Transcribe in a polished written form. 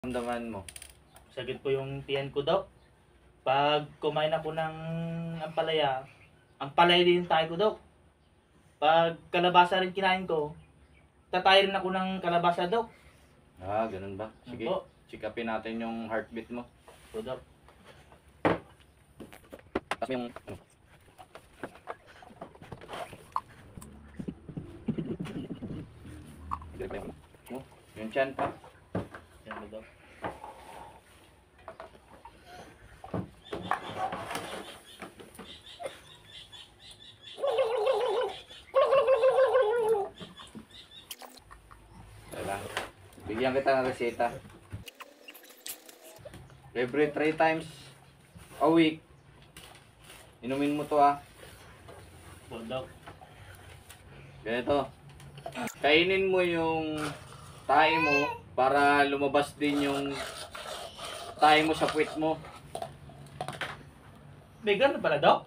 Ramdaman mo? Sagad po yung tiyan ko, Dok. Pag kumain ako ng ampalaya din tayo ko, Dok. Pag kalabasa rin kinain ko, tatay rin ako ng kalabasa, Dok. Ah, ganun ba? Sige, Opo. check upin natin yung heartbeat mo. So, Dok. Tapos mo yung, ano? Oh, yung chan pa. Yan mo, Dok. Wala. Bigyan kita ng reseta. Every 3 times a week, inumin mo to So, Dok. Ganito. Kainin mo yung tae mo para lumabas din yung tae mo sa puwit mo. May ganun pala, Dok?